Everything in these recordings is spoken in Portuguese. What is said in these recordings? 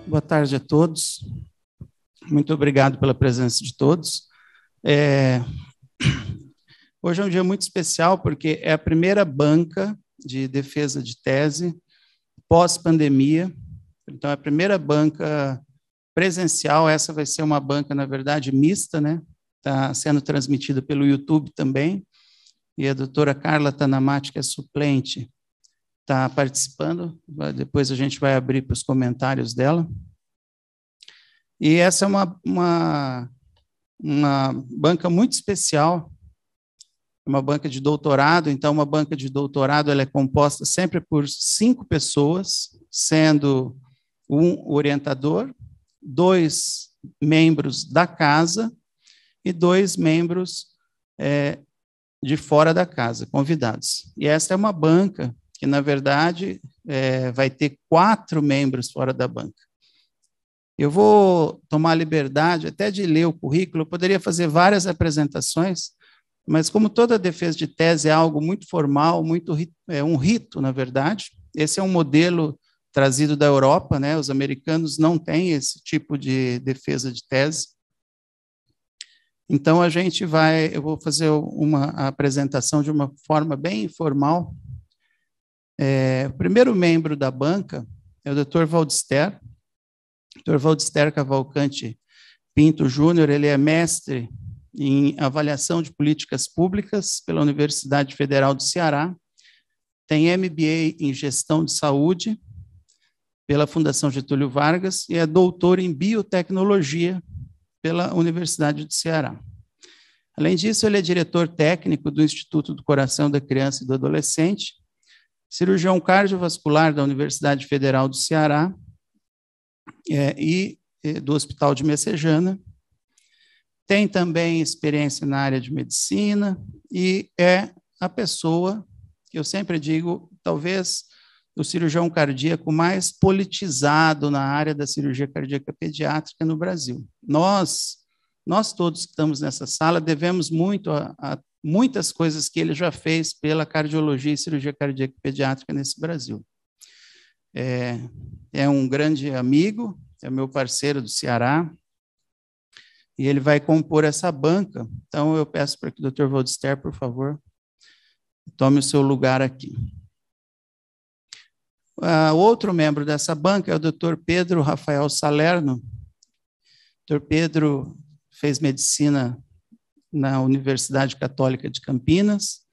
Boa tarde a todos. Muito obrigado pela presença de todos. Hoje é um dia muito especial, porque é a primeira banca de defesa de tese pós-pandemia. Então, é a primeira banca presencial. Essa vai ser uma banca, na verdade, mista, né? Está sendo transmitida pelo YouTube também. E a doutora Carla Tanamati, que é suplente, está participando. Depois a gente vai abrir para os comentários dela. E essa é uma banca muito especial, uma banca de doutorado. Então, uma banca de doutorado ela é composta sempre por 5 pessoas, sendo um orientador, 2 membros da casa e 2 membros de fora da casa, convidados. E essa é uma banca que, na verdade, vai ter 4 membros fora da banca. Eu vou tomar a liberdade até de ler o currículo. Eu poderia fazer várias apresentações, mas como toda defesa de tese é algo muito formal, um rito, na verdade. Esse é um modelo trazido da Europa, né? Os americanos não têm esse tipo de defesa de tese. Então, eu vou fazer uma apresentação de uma forma bem informal. O primeiro membro da banca é o Dr. Valdister. Dr. Valdister Cavalcante Pinto Júnior, ele é mestre em avaliação de políticas públicas pela Universidade Federal do Ceará, tem MBA em gestão de saúde pela Fundação Getúlio Vargas e é doutor em biotecnologia pela Universidade do Ceará. Além disso, ele é diretor técnico do Instituto do Coração da Criança e do Adolescente, cirurgião cardiovascular da Universidade Federal do Ceará, e do Hospital de Messejana. Tem também experiência na área de medicina e é a pessoa que eu sempre digo, talvez o cirurgião cardíaco mais politizado na área da cirurgia cardíaca pediátrica no Brasil. Nós todos que estamos nessa sala devemos muito a muitas coisas que ele já fez pela cardiologia e cirurgia cardíaca pediátrica nesse Brasil. É um grande amigo, é meu parceiro do Ceará, e ele vai compor essa banca. Então, eu peço para que o Dr. Valdister, por favor, tome o seu lugar aqui. Outro membro dessa banca é o Dr. Pedro Rafael Salerno. Dr. Pedro fez medicina na Universidade Católica de Campinas,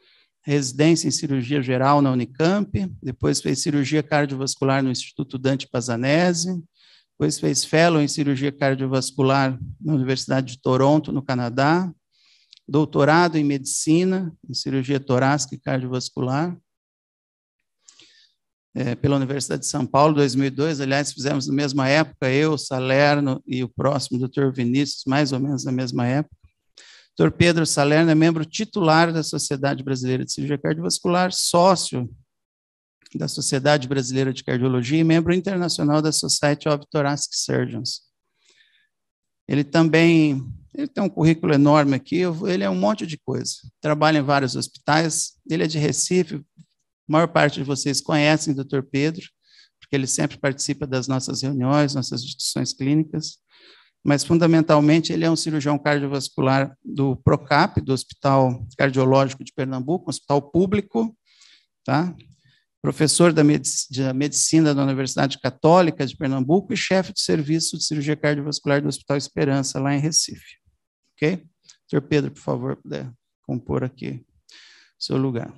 residência em cirurgia geral na Unicamp, depois fez cirurgia cardiovascular no Instituto Dante Pazanese, depois fez fellow em cirurgia cardiovascular na Universidade de Toronto, no Canadá, doutorado em medicina, em cirurgia torácica e cardiovascular, pela Universidade de São Paulo, 2002, aliás, fizemos na mesma época, eu, Salerno e o próximo, Dr. Vinícius, mais ou menos na mesma época. Dr. Pedro Salerno é membro titular da Sociedade Brasileira de Cirurgia Cardiovascular, sócio da Sociedade Brasileira de Cardiologia e membro internacional da Society of Thoracic Surgeons. Ele tem um currículo enorme aqui, ele é um monte de coisa. Trabalha em vários hospitais, ele é de Recife, a maior parte de vocês conhecem o Dr. Pedro, porque ele sempre participa das nossas reuniões, nossas discussões clínicas, mas, fundamentalmente, ele é um cirurgião cardiovascular do Procap, do Hospital Cardiológico de Pernambuco, um hospital público, tá? Professor da medicina da Universidade Católica de Pernambuco e chefe de serviço de cirurgia cardiovascular do Hospital Esperança, lá em Recife. Ok? Dr. Pedro, por favor, puder compor aqui o seu lugar.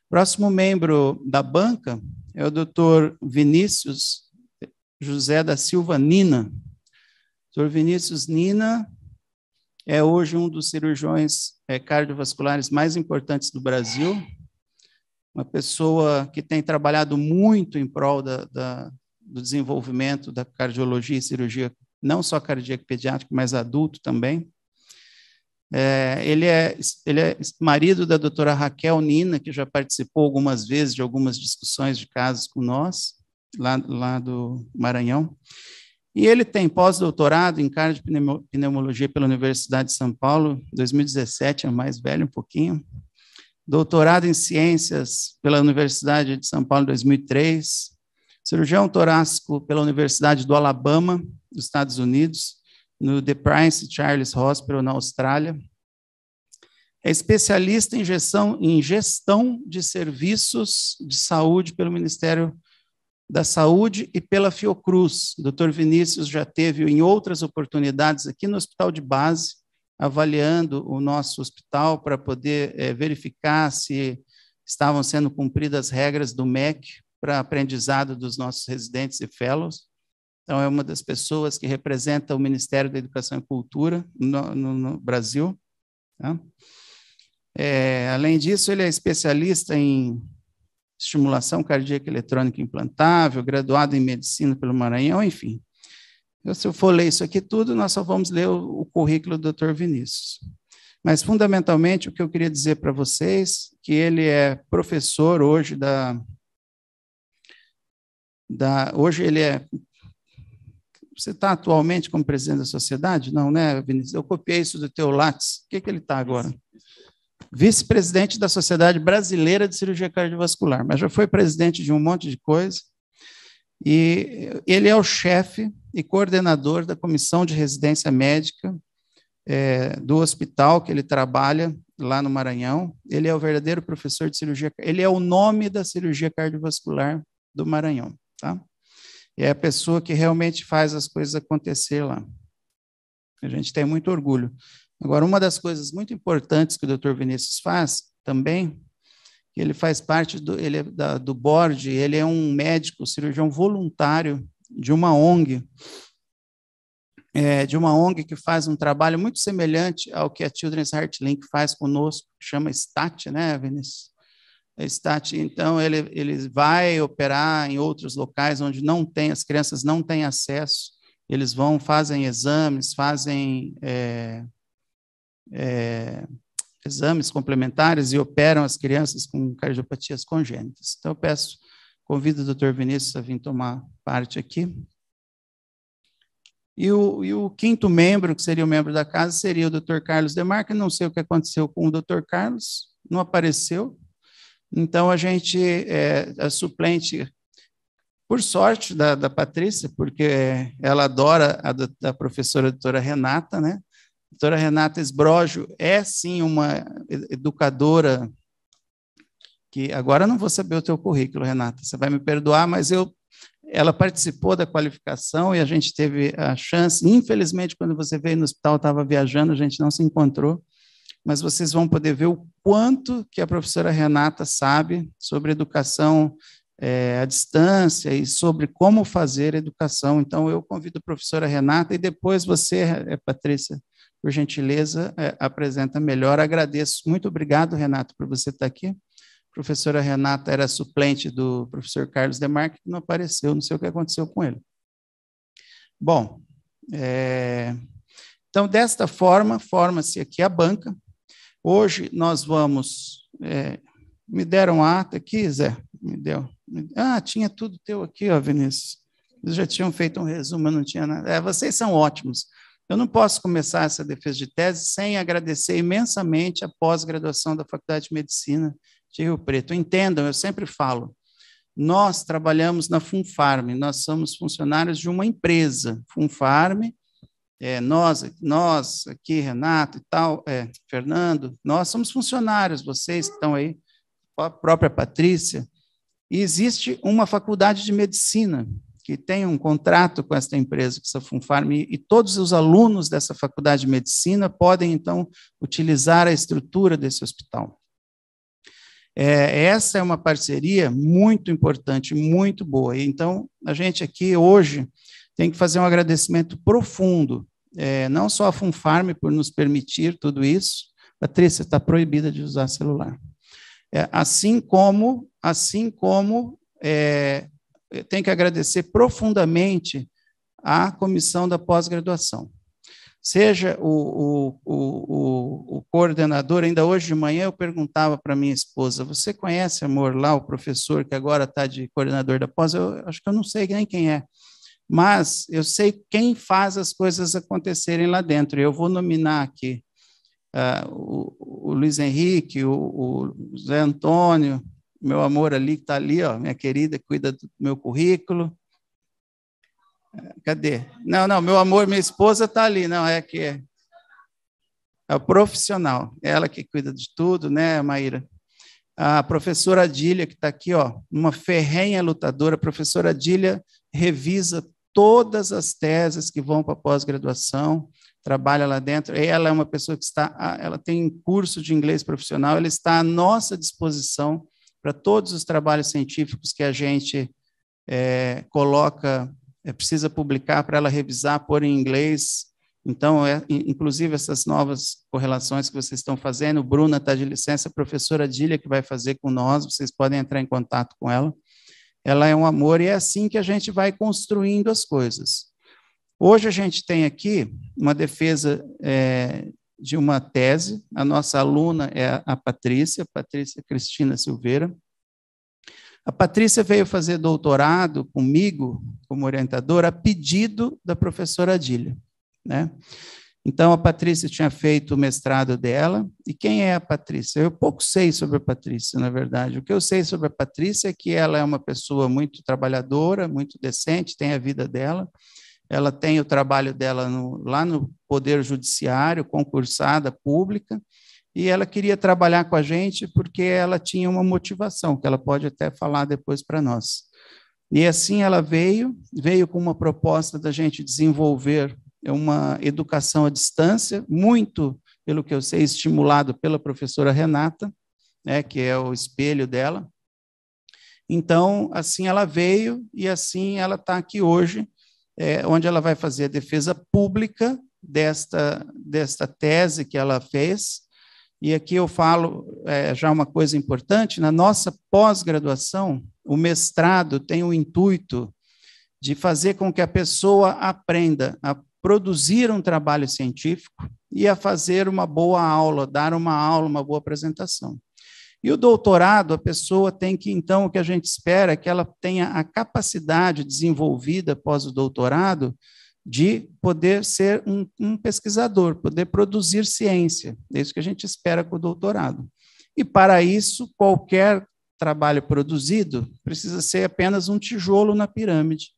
Próximo membro da banca é o Dr. Vinícius José da Silva Nina. Dr. Vinícius Nina é hoje um dos cirurgiões cardiovasculares mais importantes do Brasil, uma pessoa que tem trabalhado muito em prol do desenvolvimento da cardiologia e cirurgia, não só cardíaca pediátrica, mas adulto também. Ele é marido da doutora Raquel Nina, que já participou algumas vezes de algumas discussões de casos com nós, lá do Maranhão. E ele tem pós-doutorado em cardiopneumologia pela Universidade de São Paulo, 2017, é mais velho um pouquinho. Doutorado em ciências pela Universidade de São Paulo, 2003. cirurgião torácico pela Universidade do Alabama, dos Estados Unidos, no The Prince Charles Hospital, na Austrália. É especialista em gestão de serviços de saúde pelo Ministério da Saúde e pela Fiocruz. O Dr. Vinícius já teve em outras oportunidades aqui no Hospital de Base, avaliando o nosso hospital para poder verificar se estavam sendo cumpridas as regras do MEC para aprendizado dos nossos residentes e fellows. Então, é uma das pessoas que representa o Ministério da Educação e Cultura no Brasil. Tá? Além disso, ele é especialista em estimulação cardíaca eletrônica implantável, graduado em medicina pelo Maranhão, enfim. Se eu for ler isso aqui tudo, nós só vamos ler o currículo do Dr. Vinícius. Mas, fundamentalmente, o que eu queria dizer para vocês, que ele é professor hoje hoje ele é... Você está atualmente como presidente da sociedade? Não, né, Vinícius? Eu copiei isso do teu Lattes. O que ele está agora? Vice-presidente da Sociedade Brasileira de Cirurgia Cardiovascular, mas já foi presidente de um monte de coisa. E ele é o chefe e coordenador da comissão de residência médica do hospital que ele trabalha lá no Maranhão. Ele é o verdadeiro professor de cirurgia, ele é o nome da cirurgia cardiovascular do Maranhão, tá? E é a pessoa que realmente faz as coisas acontecer lá. A gente tem muito orgulho. Agora, uma das coisas muito importantes que o Dr. Vinícius faz também, ele faz parte do board, ele é um médico, cirurgião voluntário de uma ONG, que faz um trabalho muito semelhante ao que a Children's Heart Link faz conosco, chama STAT, né, Vinícius? STAT, então, ele vai operar em outros locais onde as crianças não têm acesso, eles vão, fazem exames, fazem exames complementares e operam as crianças com cardiopatias congênitas. Então, eu convido o Dr. Vinícius a vir tomar parte aqui. E o quinto membro, que seria o membro da casa, seria o Dr. Carlos Demarque. Não sei o que aconteceu com o Dr. Carlos, não apareceu. Então, a gente a suplente, por sorte, da Patrícia, porque ela adora da professora doutora Renata, né? A doutora Renata Esbrojo é, sim, uma educadora que... Agora eu não vou saber o teu currículo, Renata, você vai me perdoar, mas ela participou da qualificação e a gente teve a chance, infelizmente, quando você veio no hospital, estava viajando, a gente não se encontrou, mas vocês vão poder ver o quanto que a professora Renata sabe sobre educação à distância e sobre como fazer educação. Então, eu convido a professora Renata e depois você, Patrícia, por gentileza, apresenta melhor. Agradeço. Muito obrigado, Renato, por você estar aqui. A professora Renata era suplente do professor Carlos Demarque, que não apareceu, não sei o que aconteceu com ele. Bom, então, desta forma, forma-se aqui a banca. Hoje nós vamos... me deram a ata aqui, Zé? Me deu. Tinha tudo teu aqui, ó, Vinícius. Eles já tinham feito um resumo, eu não tinha nada. Vocês são ótimos. Eu não posso começar essa defesa de tese sem agradecer imensamente a pós-graduação da Faculdade de Medicina de Rio Preto. Entendam, eu sempre falo, nós trabalhamos na Funfarm, nós somos funcionários de uma empresa. Funfarm, nós aqui, Renato e tal, Fernando, nós somos funcionários, vocês que estão aí, a própria Patrícia, e existe uma faculdade de medicina que tem um contrato com esta empresa, com essa Funfarm, e todos os alunos dessa faculdade de medicina podem, então, utilizar a estrutura desse hospital. Essa é uma parceria muito importante, muito boa. Então, a gente aqui, hoje, tem que fazer um agradecimento profundo, não só a Funfarm por nos permitir tudo isso. Patrícia, está proibida de usar celular. Assim como tem que agradecer profundamente à comissão da pós-graduação. Seja o coordenador, ainda hoje de manhã eu perguntava para minha esposa, você conhece, amor, lá o professor que agora está de coordenador da pós? Eu acho que eu não sei nem quem é, mas eu sei quem faz as coisas acontecerem lá dentro. Eu vou nominar aqui o Luiz Henrique, o Zé Antônio, meu amor ali, que está ali, ó, minha querida, cuida do meu currículo. Cadê? Não, meu amor, minha esposa está ali, não, é que é o profissional, ela que cuida de tudo, né, Maíra? A professora Adília, que está aqui, ó, uma ferrenha lutadora, a professora Adília revisa todas as teses que vão para a pós-graduação, trabalha lá dentro. Ela é uma pessoa que ela tem curso de inglês profissional, ela está à nossa disposição para todos os trabalhos científicos que a gente precisa publicar para ela revisar, pôr em inglês. Então, inclusive, essas novas correlações que vocês estão fazendo, Bruna está de licença, a professora Dília que vai fazer com nós, vocês podem entrar em contato com ela. Ela é um amor e é assim que a gente vai construindo as coisas. Hoje a gente tem aqui uma defesa de uma tese, a nossa aluna é a Patrícia Cristina Silveira. A Patrícia veio fazer doutorado comigo, como orientadora, a pedido da professora Adília, né? Então, a Patrícia tinha feito o mestrado dela, e quem é a Patrícia? Eu pouco sei sobre a Patrícia, na verdade. O que eu sei sobre a Patrícia é que ela é uma pessoa muito trabalhadora, muito decente, tem a vida dela, ela tem o trabalho dela lá no Poder Judiciário, concursada, pública, e ela queria trabalhar com a gente porque ela tinha uma motivação, que ela pode até falar depois para nós. E assim ela veio com uma proposta da gente desenvolver uma educação à distância, muito, pelo que eu sei, estimulado pela professora Renata, né, que é o espelho dela. Então, assim ela veio e assim ela está aqui hoje, onde ela vai fazer a defesa pública desta tese que ela fez. E aqui eu falo já uma coisa importante, na nossa pós-graduação, o mestrado tem o intuito de fazer com que a pessoa aprenda a produzir um trabalho científico e a fazer uma boa aula, dar uma aula, uma boa apresentação. E o doutorado, a pessoa tem que, então, o que a gente espera é que ela tenha a capacidade desenvolvida após o doutorado de poder ser um pesquisador, poder produzir ciência. É isso que a gente espera com o doutorado. E, para isso, qualquer trabalho produzido precisa ser apenas um tijolo na pirâmide.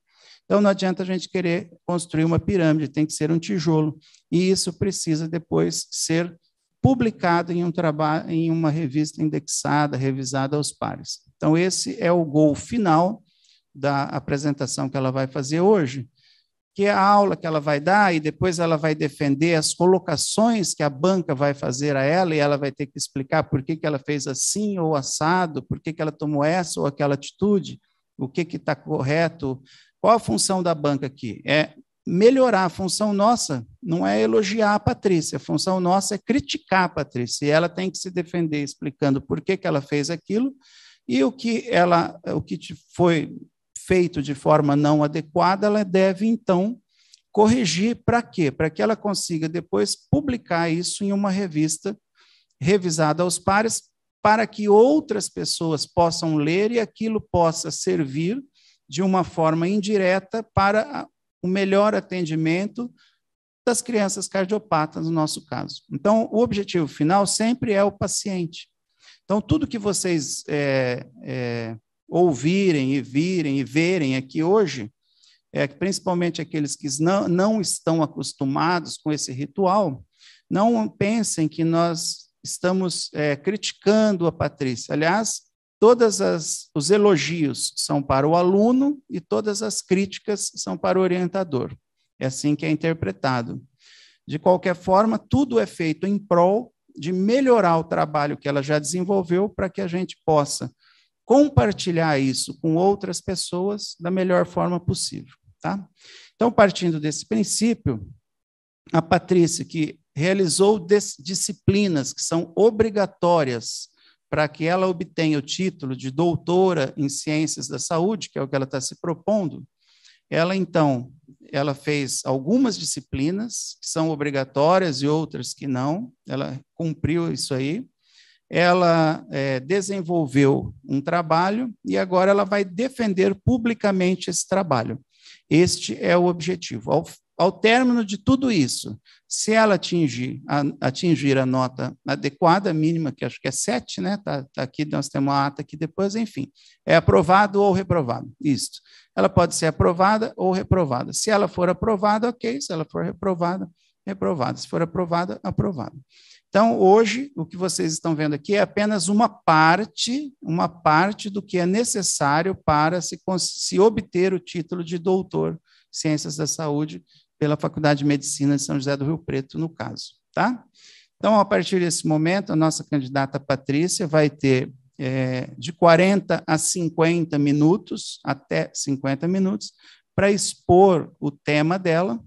Então, não adianta a gente querer construir uma pirâmide, tem que ser um tijolo. E isso precisa depois ser publicado em um trabalho, em uma revista indexada, revisada aos pares. Então, esse é o gol final da apresentação que ela vai fazer hoje, que é a aula que ela vai dar, e depois ela vai defender as colocações que a banca vai fazer a ela, e ela vai ter que explicar por que ela fez assim ou assado, por que ela tomou essa ou aquela atitude, o que está correto. Qual a função da banca aqui? É melhorar. A função nossa não é elogiar a Patrícia, a função nossa é criticar a Patrícia, e ela tem que se defender explicando por que ela fez aquilo, e o que foi feito de forma não adequada, ela deve, então, corrigir. Para quê? Para que ela consiga depois publicar isso em uma revista revisada aos pares, para que outras pessoas possam ler e aquilo possa servir de uma forma indireta para o melhor atendimento das crianças cardiopatas, no nosso caso. Então, o objetivo final sempre é o paciente. Então, tudo que vocês ouvirem e virem e verem aqui hoje, principalmente aqueles que não estão acostumados com esse ritual, não pensem que nós estamos criticando a Patrícia. Aliás, todos os elogios são para o aluno e todas as críticas são para o orientador. É assim que é interpretado. De qualquer forma, tudo é feito em prol de melhorar o trabalho que ela já desenvolveu para que a gente possa compartilhar isso com outras pessoas da melhor forma possível, tá? Então, partindo desse princípio, a Patrícia, que realizou disciplinas que são obrigatórias para que ela obtenha o título de doutora em ciências da saúde, que é o que ela está se propondo, ela fez algumas disciplinas que são obrigatórias e outras que não, ela cumpriu isso aí, ela desenvolveu um trabalho e agora ela vai defender publicamente esse trabalho. Este é o objetivo. Ao Ao término de tudo isso, se ela atingir a nota adequada, mínima, que acho que é 7, né? Tá aqui, nós temos uma ata aqui depois, enfim, é aprovado ou reprovado, isso. Ela pode ser aprovada ou reprovada. Se ela for aprovada, ok. Se ela for reprovada, reprovada. Se for aprovada, aprovada. Então, hoje, o que vocês estão vendo aqui é apenas uma parte do que é necessário para se obter o título de doutor em Ciências da Saúde pela Faculdade de Medicina de São José do Rio Preto, no caso, tá? Então, a partir desse momento, a nossa candidata Patrícia vai ter de 40 a 50 minutos, até 50 minutos, para expor o tema dela.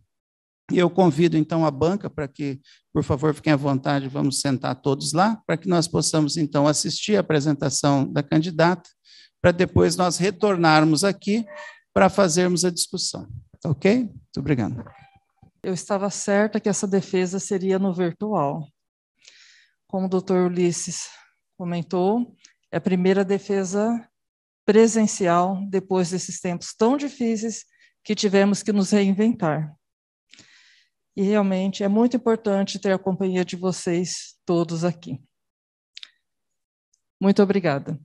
E eu convido, então, a banca para que, por favor, fiquem à vontade, vamos sentar todos lá, para que nós possamos, então, assistir a apresentação da candidata, para depois nós retornarmos aqui para fazermos a discussão. Ok? Muito obrigado. Eu estava certa que essa defesa seria no virtual. Como o doutor Ulisses comentou, é a primeira defesa presencial depois desses tempos tão difíceis que tivemos que nos reinventar. E realmente é muito importante ter a companhia de vocês todos aqui. Muito obrigada.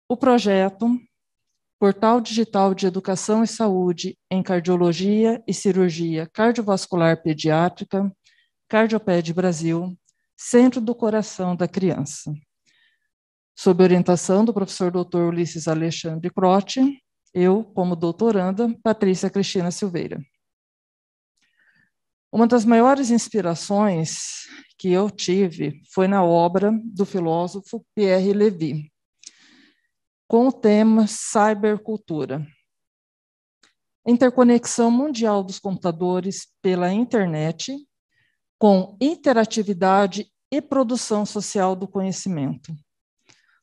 O projeto Portal Digital de Educação e Saúde em Cardiologia e Cirurgia Cardiovascular Pediátrica, Cardioped Brasil, Centro do Coração da Criança. Sob orientação do professor Dr. Ulisses Alexandre Crotti, eu, como doutoranda, Patrícia Cristina Silveira. Uma das maiores inspirações que eu tive foi na obra do filósofo Pierre Levy, com o tema Cybercultura. Interconexão mundial dos computadores pela internet, com interatividade e produção social do conhecimento.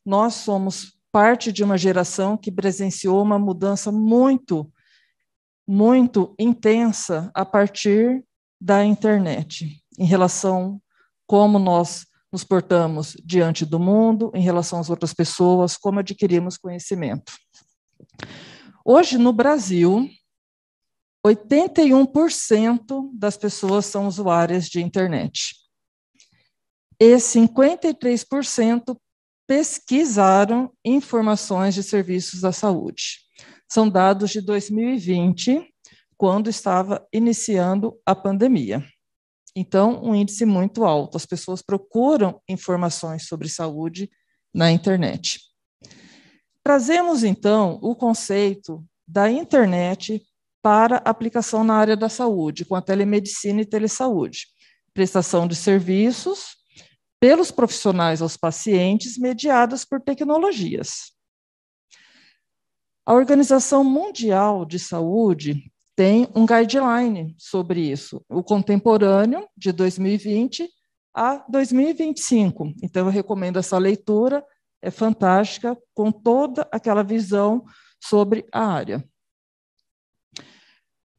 Nós somos parte de uma geração que presenciou uma mudança muito intensa a partir da internet, em relação a como nós nos portamos diante do mundo, em relação às outras pessoas, como adquirimos conhecimento. Hoje, no Brasil, 81% das pessoas são usuárias de internet. E 53% pesquisaram informações de serviços da saúde. São dados de 2020, quando estava iniciando a pandemia. Então, um índice muito alto. As pessoas procuram informações sobre saúde na internet. Trazemos, então, o conceito da internet para aplicação na área da saúde, com a telemedicina e telesaúde. Prestação de serviços pelos profissionais aos pacientes, mediadas por tecnologias. A Organização Mundial de Saúde tem um guideline sobre isso, o contemporâneo, de 2020 a 2025. Então, eu recomendo essa leitura, é fantástica, com toda aquela visão sobre a área.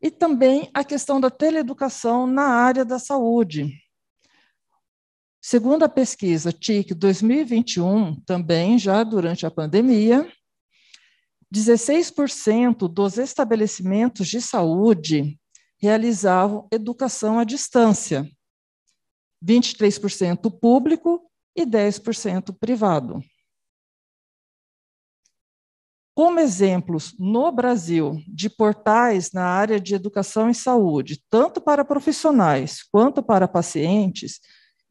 E também a questão da teleeducação na área da saúde. Segundo a pesquisa TIC 2021, também já durante a pandemia, 16% dos estabelecimentos de saúde realizavam educação à distância, 23% público e 10% privado. Como exemplos no Brasil de portais na área de educação e saúde, tanto para profissionais quanto para pacientes,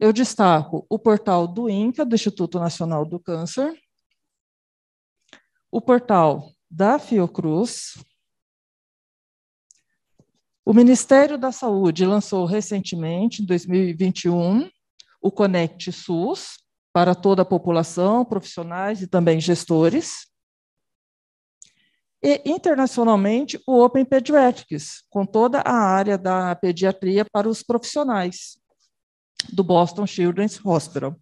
eu destaco o portal do INCA, do Instituto Nacional do Câncer, o portal da Fiocruz. O Ministério da Saúde lançou recentemente, em 2021, o Conect SUS, para toda a população, profissionais e também gestores. E, internacionalmente, o Open Pediatrics, com toda a área da pediatria para os profissionais do Boston Children's Hospital.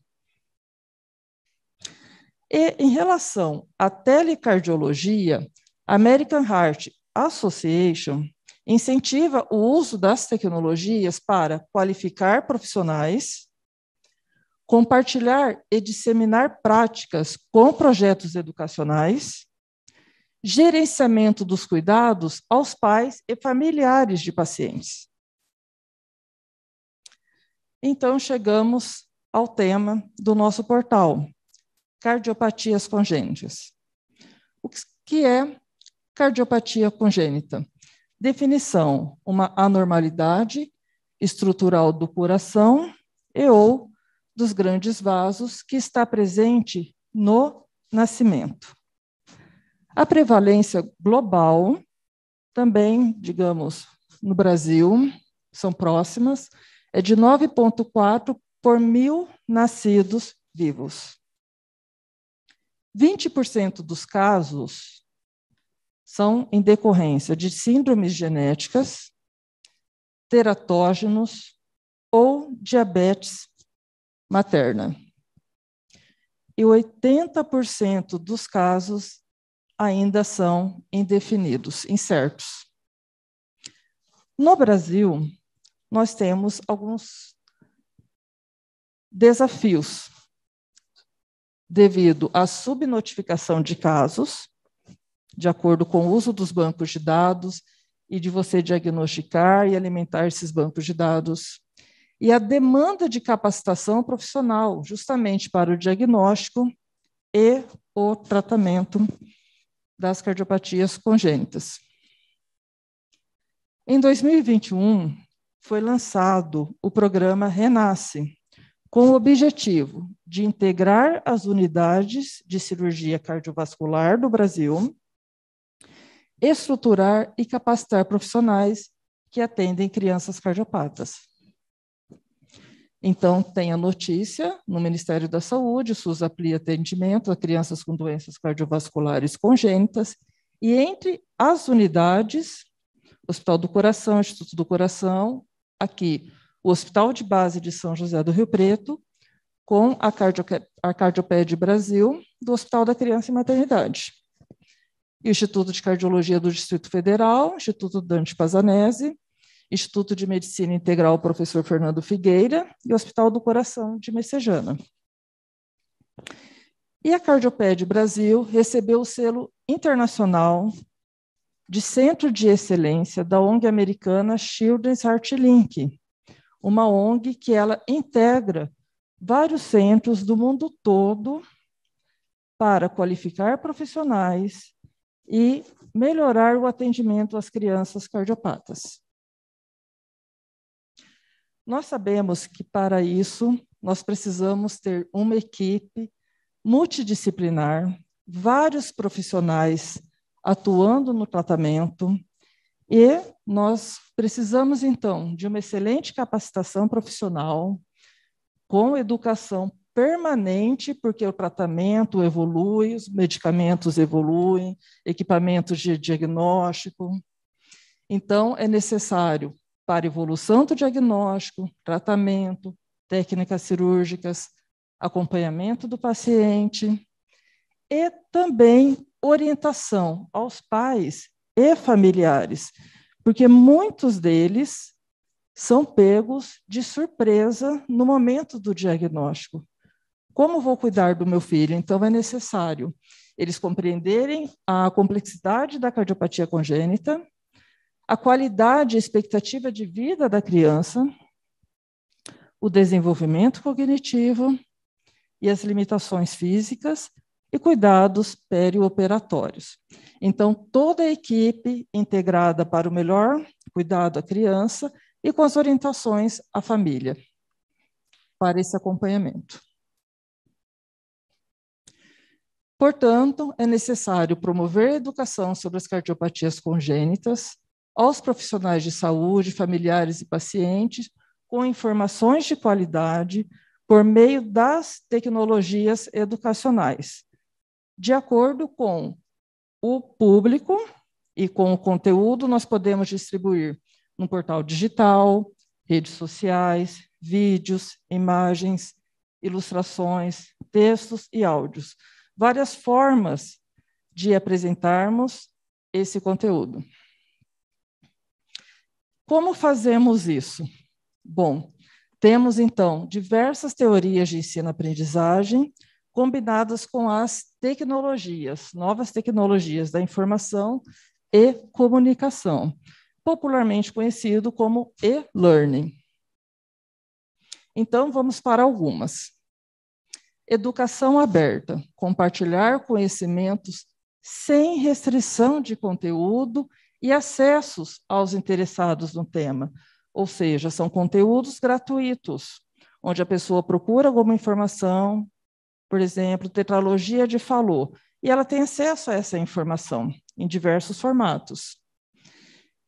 E, em relação à telecardiologia, a American Heart Association incentiva o uso das tecnologias para qualificar profissionais, compartilhar e disseminar práticas com projetos educacionais, gerenciamento dos cuidados aos pais e familiares de pacientes. Então, chegamos ao tema do nosso portal, cardiopatias congênitas. O que é cardiopatia congênita? Definição: uma anormalidade estrutural do coração e ou dos grandes vasos que está presente no nascimento. A prevalência global, também, digamos, no Brasil, são próximas, é de 9,4 por 1.000 nascidos vivos. 20% dos casos são em decorrência de síndromes genéticas, teratógenos ou diabetes materna. E 80% dos casos ainda são indefinidos, incertos. No Brasil, nós temos alguns desafios devido à subnotificação de casos, de acordo com o uso dos bancos de dados e de você diagnosticar e alimentar esses bancos de dados, e a demanda de capacitação profissional, justamente para o diagnóstico e o tratamento das cardiopatias congênitas. Em 2021, foi lançado o programa Renasce, com o objetivo de integrar as unidades de cirurgia cardiovascular do Brasil, estruturar e capacitar profissionais que atendem crianças cardiopatas. Então, tem a notícia no Ministério da Saúde, o SUS amplia atendimento a crianças com doenças cardiovasculares congênitas, e entre as unidades, Hospital do Coração, Instituto do Coração, aqui, o Hospital de Base de São José do Rio Preto, com a Cardioped Brasil, do Hospital da Criança e Maternidade. E o Instituto de Cardiologia do Distrito Federal, Instituto Dante Pazanese, Instituto de Medicina Integral Professor Fernando Figueira e o Hospital do Coração de Messejana. E a Cardioped Brasil recebeu o selo internacional de Centro de Excelência da ONG americana Children's Heart Link, uma ONG que ela integra vários centros do mundo todo para qualificar profissionais e melhorar o atendimento às crianças cardiopatas. Nós sabemos que, para isso, nós precisamos ter uma equipe multidisciplinar, vários profissionais atuando no tratamento, e nós precisamos, então, de uma excelente capacitação profissional, com educação permanente, porque o tratamento evolui, os medicamentos evoluem, equipamentos de diagnóstico. Então, é necessário, para evolução do diagnóstico, tratamento, técnicas cirúrgicas, acompanhamento do paciente e também orientação aos pais e familiares, porque muitos deles são pegos de surpresa no momento do diagnóstico. Como vou cuidar do meu filho? Então, é necessário eles compreenderem a complexidade da cardiopatia congênita, a qualidade e expectativa de vida da criança, o desenvolvimento cognitivo e as limitações físicas e cuidados perioperatórios. Então, toda a equipe integrada para o melhor cuidado à criança e com as orientações à família para esse acompanhamento. Portanto, é necessário promover a educação sobre as cardiopatias congênitas aos profissionais de saúde, familiares e pacientes, com informações de qualidade por meio das tecnologias educacionais, de acordo com o público e com o conteúdo, nós podemos distribuir no portal digital, redes sociais, vídeos, imagens, ilustrações, textos e áudios. Várias formas de apresentarmos esse conteúdo. Como fazemos isso? Bom, temos, então, diversas teorias de ensino-aprendizagem combinadas com as tecnologias, novas tecnologias da informação e comunicação, popularmente conhecido como e-learning. Então, vamos para algumas. Educação aberta, compartilhar conhecimentos sem restrição de conteúdo e acessos aos interessados no tema, ou seja, são conteúdos gratuitos, onde a pessoa procura alguma informação, por exemplo, tetralogia de Fallot, e ela tem acesso a essa informação em diversos formatos.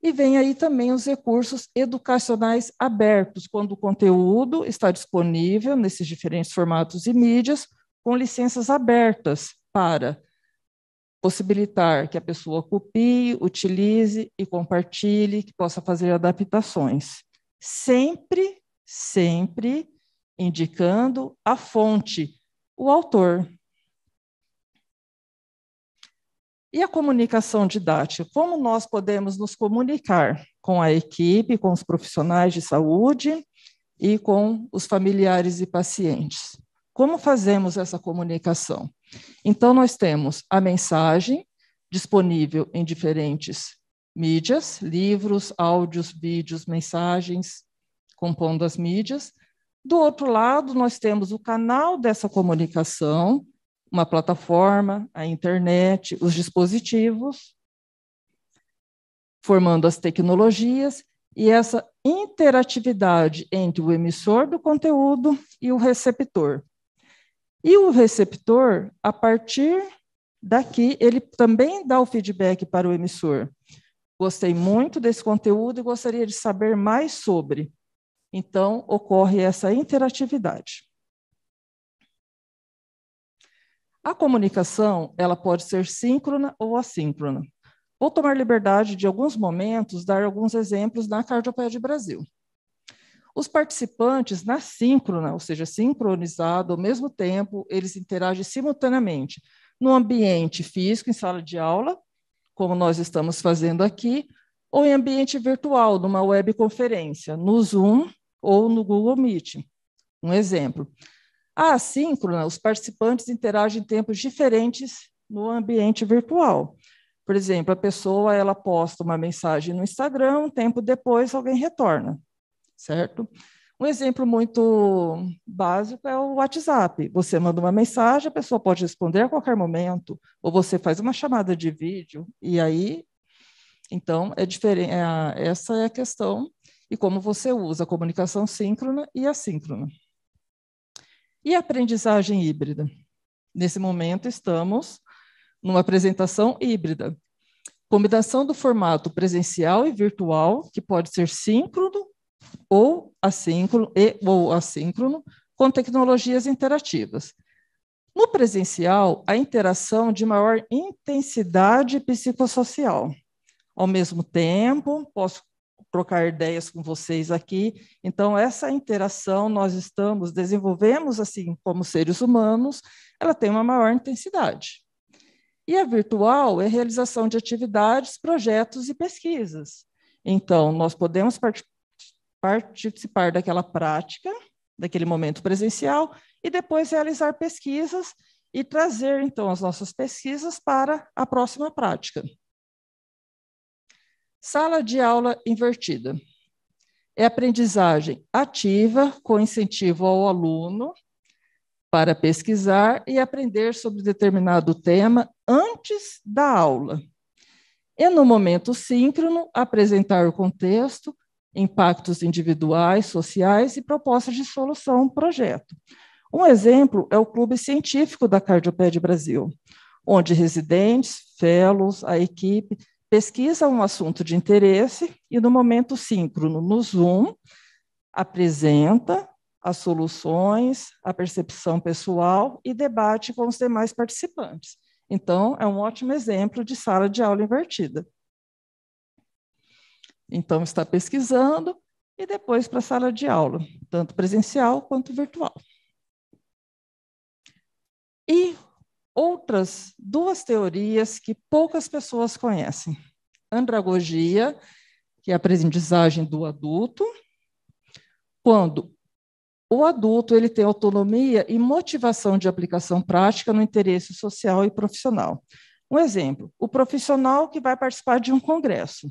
E vem aí também os recursos educacionais abertos, quando o conteúdo está disponível nesses diferentes formatos e mídias, com licenças abertas para possibilitar que a pessoa copie, utilize e compartilhe, que possa fazer adaptações. Sempre indicando a fonte, o autor. E a comunicação didática? Como nós podemos nos comunicar com a equipe, com os profissionais de saúde e com os familiares e pacientes? Como fazemos essa comunicação? Então, nós temos a mensagem disponível em diferentes mídias, livros, áudios, vídeos, mensagens, compondo as mídias. Do outro lado, nós temos o canal dessa comunicação, uma plataforma, a internet, os dispositivos, formando as tecnologias, e essa interatividade entre o emissor do conteúdo e o receptor. E o receptor, a partir daqui, ele também dá o feedback para o emissor. Gostei muito desse conteúdo e gostaria de saber mais sobre. Então, ocorre essa interatividade. A comunicação, ela pode ser síncrona ou assíncrona. Vou tomar liberdade de, alguns momentos, dar alguns exemplos na Cardiopédia Brasil. Os participantes, na síncrona, ou seja, sincronizado, ao mesmo tempo, eles interagem simultaneamente no ambiente físico, em sala de aula, como nós estamos fazendo aqui, ou em ambiente virtual, numa webconferência, no Zoom ou no Google Meet. Um exemplo. A assíncrona, os participantes interagem em tempos diferentes no ambiente virtual. Por exemplo, a pessoa ela posta uma mensagem no Instagram, um tempo depois alguém retorna, certo? Um exemplo muito básico é o WhatsApp. Você manda uma mensagem, a pessoa pode responder a qualquer momento, ou você faz uma chamada de vídeo, e aí, então, é diferente. Essa é a questão, e como você usa a comunicação síncrona e assíncrona. E a aprendizagem híbrida? Nesse momento, estamos numa apresentação híbrida. Combinação do formato presencial e virtual, que pode ser síncrono ou assíncrono, com tecnologias interativas. No presencial, a interação de maior intensidade psicossocial. Ao mesmo tempo, posso trocar ideias com vocês aqui. Então, essa interação nós desenvolvemos assim como seres humanos, ela tem uma maior intensidade. E a virtual é a realização de atividades, projetos e pesquisas. Então, nós podemos participar daquela prática, daquele momento presencial, e depois realizar pesquisas e trazer, então, as nossas pesquisas para a próxima prática. Sala de aula invertida. É aprendizagem ativa, com incentivo ao aluno para pesquisar e aprender sobre determinado tema antes da aula. E no momento síncrono, apresentar o contexto, impactos individuais, sociais e propostas de solução ao projeto. Um exemplo é o Clube Científico da Cardiopédia Brasil, onde residentes, fellows, a equipe pesquisa um assunto de interesse e, no momento síncrono, no Zoom, apresenta as soluções, a percepção pessoal e debate com os demais participantes. Então, é um ótimo exemplo de sala de aula invertida. Então, está pesquisando e depois para a sala de aula, tanto presencial quanto virtual. E outras duas teorias que poucas pessoas conhecem. Andragogia, que é a aprendizagem do adulto, quando o adulto ele tem autonomia e motivação de aplicação prática no interesse social e profissional. Um exemplo, o profissional que vai participar de um congresso.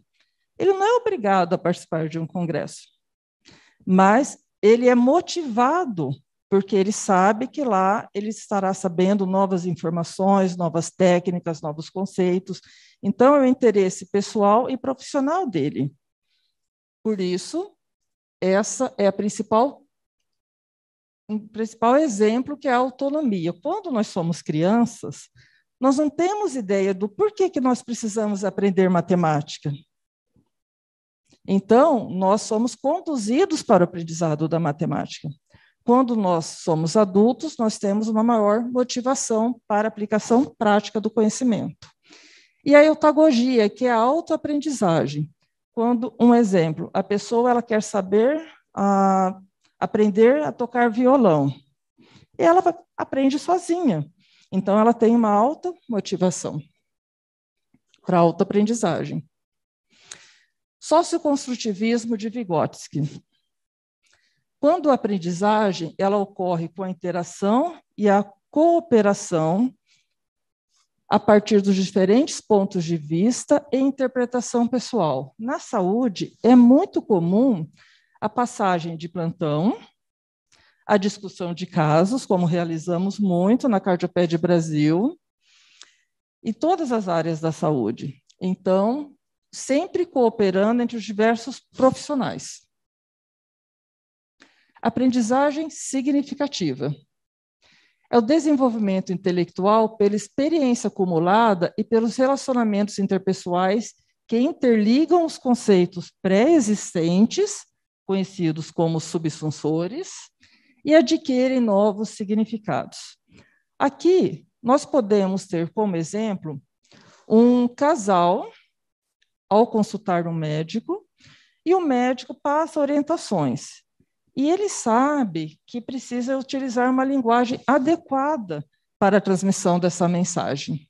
Ele não é obrigado a participar de um congresso, mas ele é motivado porque ele sabe que lá ele estará sabendo novas informações, novas técnicas, novos conceitos. Então, é o interesse pessoal e profissional dele. Por isso, essa é o principal exemplo, que é a autonomia. Quando nós somos crianças, nós não temos ideia do porquê que nós precisamos aprender matemática. Então, nós somos conduzidos para o aprendizado da matemática. Quando nós somos adultos, nós temos uma maior motivação para a aplicação prática do conhecimento. E a eutagogia, que é a autoaprendizagem. Quando, um exemplo, a pessoa ela quer saber, aprender a tocar violão. E ela aprende sozinha. Então, ela tem uma alta motivação para a autoaprendizagem. Socioconstrutivismo de Vygotsky. Quando a aprendizagem ela ocorre com a interação e a cooperação a partir dos diferentes pontos de vista e interpretação pessoal. Na saúde, é muito comum a passagem de plantão, a discussão de casos, como realizamos muito na Cardioped Brasil, e todas as áreas da saúde. Então, sempre cooperando entre os diversos profissionais. Aprendizagem significativa. É o desenvolvimento intelectual pela experiência acumulada e pelos relacionamentos interpessoais que interligam os conceitos pré-existentes, conhecidos como subsunsores, e adquirem novos significados. Aqui, nós podemos ter como exemplo um casal ao consultar um médico, e o médico passa orientações. E ele sabe que precisa utilizar uma linguagem adequada para a transmissão dessa mensagem.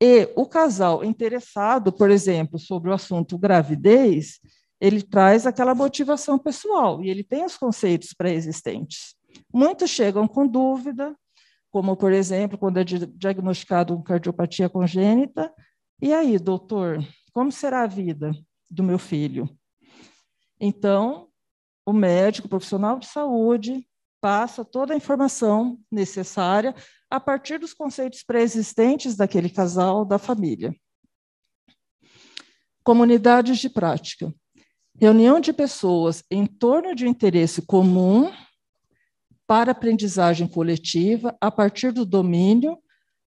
E o casal interessado, por exemplo, sobre o assunto gravidez, ele traz aquela motivação pessoal, e ele tem os conceitos pré-existentes. Muitos chegam com dúvida, como, por exemplo, quando é diagnosticado com cardiopatia congênita. E aí, doutor, como será a vida do meu filho? Então, o médico, o profissional de saúde, passa toda a informação necessária a partir dos conceitos pré-existentes daquele casal, da família. Comunidades de prática. Reunião de pessoas em torno de um interesse comum para aprendizagem coletiva a partir do domínio,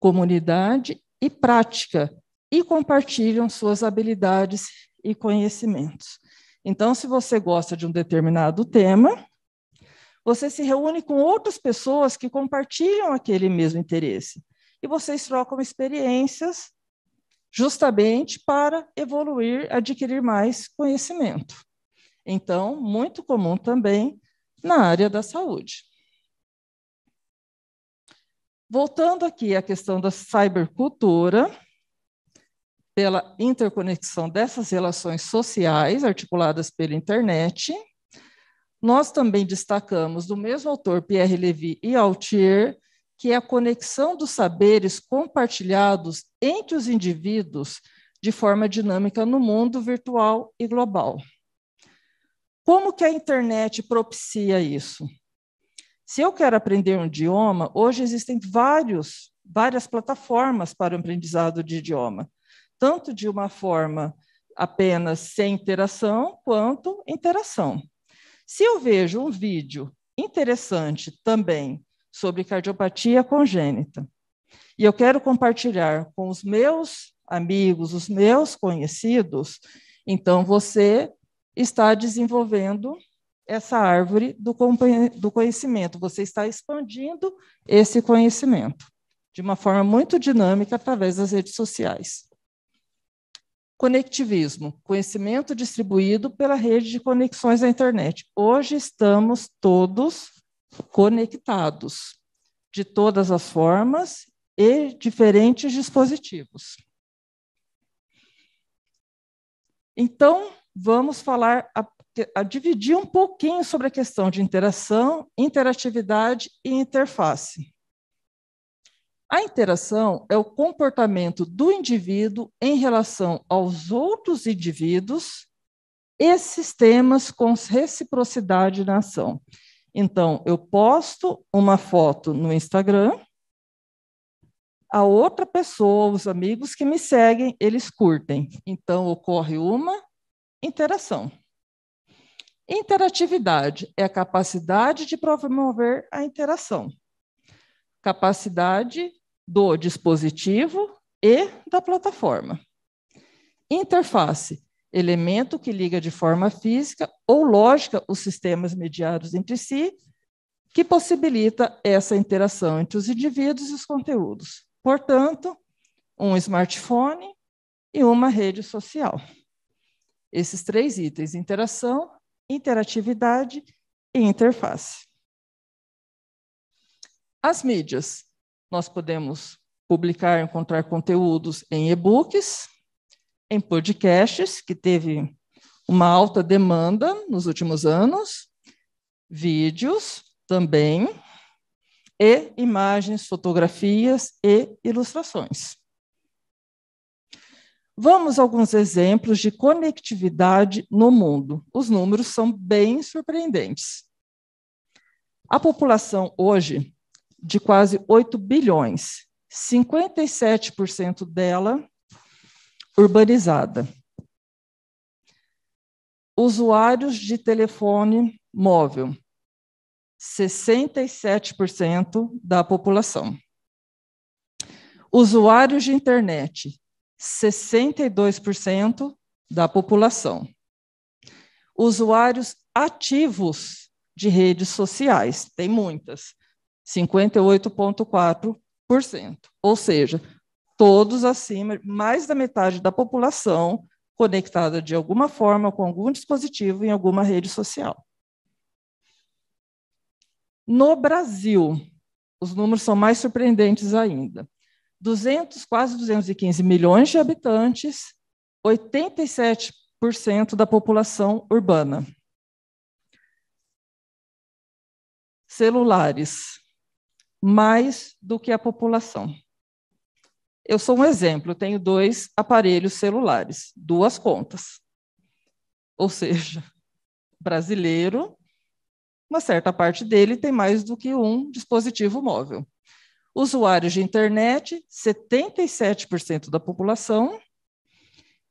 comunidade e prática, e compartilham suas habilidades e conhecimentos. Então, se você gosta de um determinado tema, você se reúne com outras pessoas que compartilham aquele mesmo interesse, e vocês trocam experiências justamente para evoluir, adquirir mais conhecimento. Então, muito comum também na área da saúde. Voltando aqui à questão da cybercultura, pela interconexão dessas relações sociais articuladas pela internet, nós também destacamos, do mesmo autor, Pierre Levy e Altier, que é a conexão dos saberes compartilhados entre os indivíduos de forma dinâmica no mundo virtual e global. Como que a internet propicia isso? Se eu quero aprender um idioma, hoje existem várias plataformas para o aprendizado de idioma, tanto de uma forma apenas sem interação, quanto interação. Se eu vejo um vídeo interessante também sobre cardiopatia congênita, e eu quero compartilhar com os meus amigos, os meus conhecidos, então você está desenvolvendo essa árvore do conhecimento, você está expandindo esse conhecimento de uma forma muito dinâmica através das redes sociais. Conectivismo, conhecimento distribuído pela rede de conexões à internet. Hoje estamos todos conectados, de todas as formas e diferentes dispositivos. Então, vamos falar a a dividir um pouquinho sobre a questão de interação, interatividade e interface. A interação é o comportamento do indivíduo em relação aos outros indivíduos e sistemas com reciprocidade na ação. Então, eu posto uma foto no Instagram, a outra pessoa, os amigos que me seguem, eles curtem. Então, ocorre uma interação. Interatividade é a capacidade de promover a interação. Capacidade do dispositivo e da plataforma. Interface, elemento que liga de forma física ou lógica os sistemas mediados entre si, que possibilita essa interação entre os indivíduos e os conteúdos. Portanto, um smartphone e uma rede social. Esses 3 itens: interação, interatividade e interface. As mídias. Nós podemos publicar e encontrar conteúdos em e-books, em podcasts, que teve uma alta demanda nos últimos anos, vídeos também, e imagens, fotografias e ilustrações. Vamos a alguns exemplos de conectividade no mundo. Os números são bem surpreendentes. A população hoje, de quase 8 bilhões, 57% dela urbanizada. Usuários de telefone móvel, 67% da população. Usuários de internet, 62% da população. Usuários ativos de redes sociais, tem muitas, 58,4%. Ou seja, todos acima, mais da metade da população conectada de alguma forma com algum dispositivo em alguma rede social. No Brasil, os números são mais surpreendentes ainda. Quase 215 milhões de habitantes, 87% da população urbana. Celulares, mais do que a população. Eu sou um exemplo, eu tenho 2 aparelhos celulares, 2 contas. Ou seja, brasileiro, uma certa parte dele tem mais do que um dispositivo móvel. Usuários de internet, 77% da população.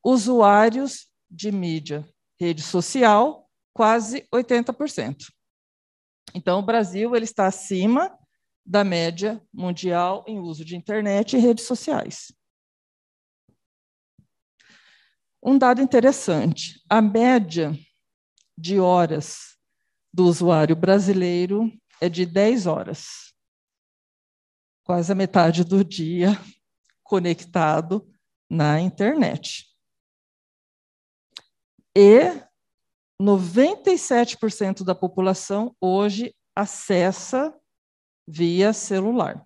Usuários de mídia, rede social, quase 80%. Então, o Brasil ele está acima da média mundial em uso de internet e redes sociais. Um dado interessante, a média de horas do usuário brasileiro é de 10 horas. Quase a metade do dia conectado na internet. E 97% da população hoje acessa via celular.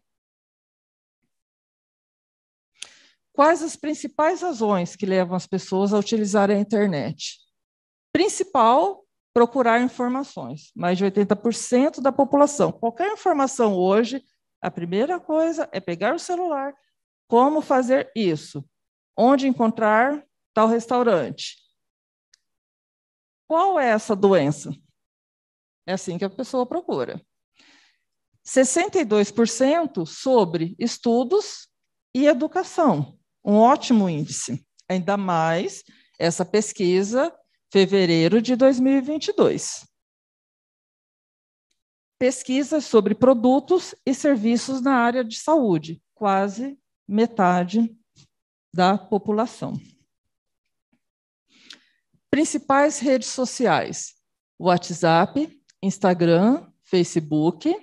Quais as principais razões que levam as pessoas a utilizar a internet? Principal, procurar informações. Mais de 80% da população. Qualquer informação hoje, a primeira coisa é pegar o celular. Como fazer isso? Onde encontrar tal restaurante? Qual é essa doença? É assim que a pessoa procura. 62% sobre estudos e educação. Um ótimo índice. Ainda mais essa pesquisa, fevereiro de 2022. Pesquisas sobre produtos e serviços na área de saúde. Quase metade da população. Principais redes sociais: WhatsApp, Instagram, Facebook,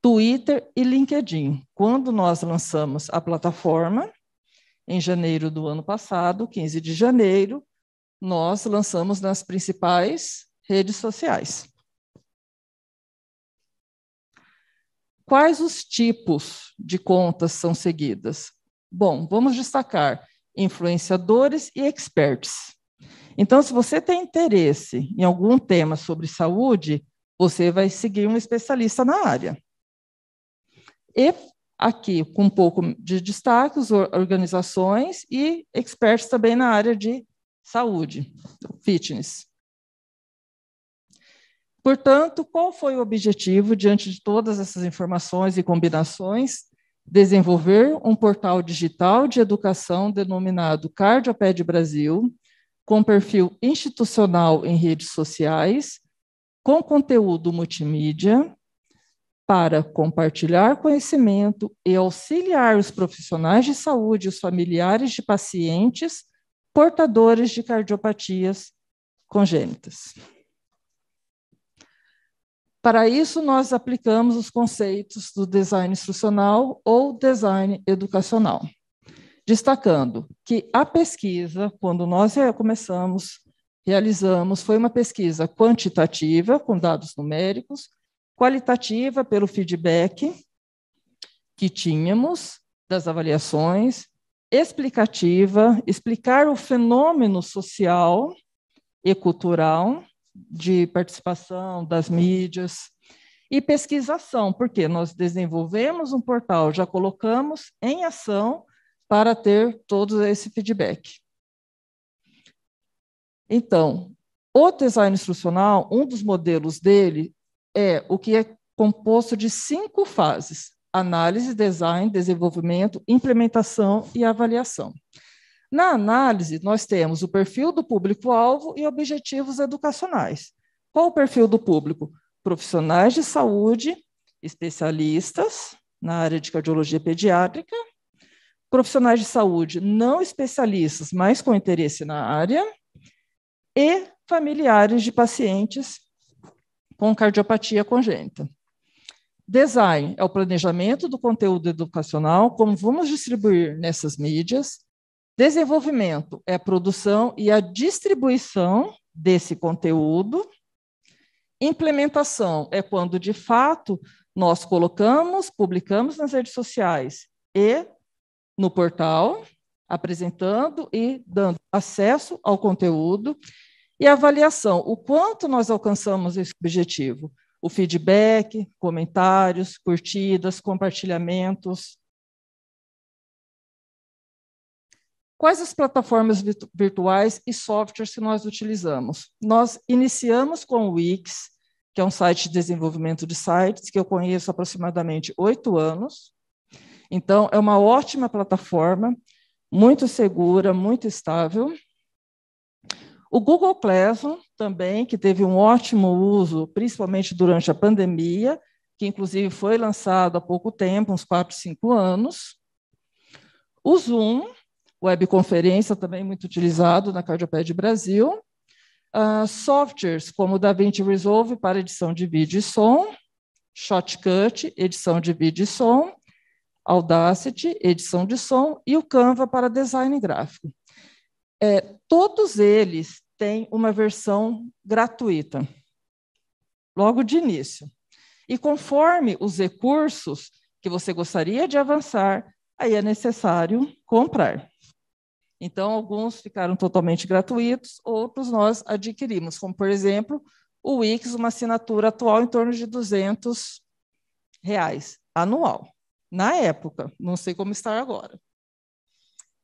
Twitter e LinkedIn. Quando nós lançamos a plataforma, em janeiro do ano passado, 15 de janeiro, nós lançamos nas principais redes sociais. Quais os tipos de contas são seguidas? Bom, vamos destacar influenciadores e experts. Então, se você tem interesse em algum tema sobre saúde, você vai seguir um especialista na área. E aqui, com um pouco de destaque, as organizações e experts também na área de saúde, fitness. Portanto, qual foi o objetivo, diante de todas essas informações e combinações? Desenvolver um portal digital de educação denominado Cardioped Brasil, com perfil institucional em redes sociais, com conteúdo multimídia, para compartilhar conhecimento e auxiliar os profissionais de saúde e os familiares de pacientes portadores de cardiopatias congênitas. Para isso, nós aplicamos os conceitos do design instrucional ou design educacional, destacando que a pesquisa, quando nós realizamos, foi uma pesquisa quantitativa, com dados numéricos, qualitativa, pelo feedback que tínhamos das avaliações, explicativa, explicar o fenômeno social e cultural de participação das mídias, e pesquisação, porque nós desenvolvemos um portal, já colocamos em ação para ter todo esse feedback. Então, o design instrucional, um dos modelos dele é o que é composto de 5 fases: análise, design, desenvolvimento, implementação e avaliação. Na análise, nós temos o perfil do público-alvo e objetivos educacionais. Qual o perfil do público? Profissionais de saúde, especialistas na área de cardiologia pediátrica, profissionais de saúde não especialistas, mas com interesse na área, e familiares de pacientes com cardiopatia congênita. Design é o planejamento do conteúdo educacional, como vamos distribuir nessas mídias. Desenvolvimento é a produção e a distribuição desse conteúdo. Implementação é quando, de fato, nós colocamos, publicamos nas redes sociais e no portal, apresentando e dando acesso ao conteúdo. E avaliação, o quanto nós alcançamos esse objetivo. O feedback, comentários, curtidas, compartilhamentos. Quais as plataformas virtuais e softwares que nós utilizamos? Nós iniciamos com o Wix, que é um site de desenvolvimento de sites, que eu conheço há aproximadamente 8 anos. Então, é uma ótima plataforma, muito segura, muito estável. O Google Classroom também, que teve um ótimo uso, principalmente durante a pandemia, que inclusive foi lançado há pouco tempo, uns 4, 5 anos. O Zoom, webconferência também muito utilizado na Cardioped Brasil. Softwares como o DaVinci Resolve para edição de vídeo e som, Shotcut, edição de vídeo e som, Audacity, edição de som, e o Canva para design gráfico. Todos eles têm uma versão gratuita, logo de início. E conforme os recursos que você gostaria de avançar, aí é necessário comprar. Então, alguns ficaram totalmente gratuitos, outros nós adquirimos, como, por exemplo, o Wix, uma assinatura atual em torno de R$200 anual. Na época, não sei como está agora.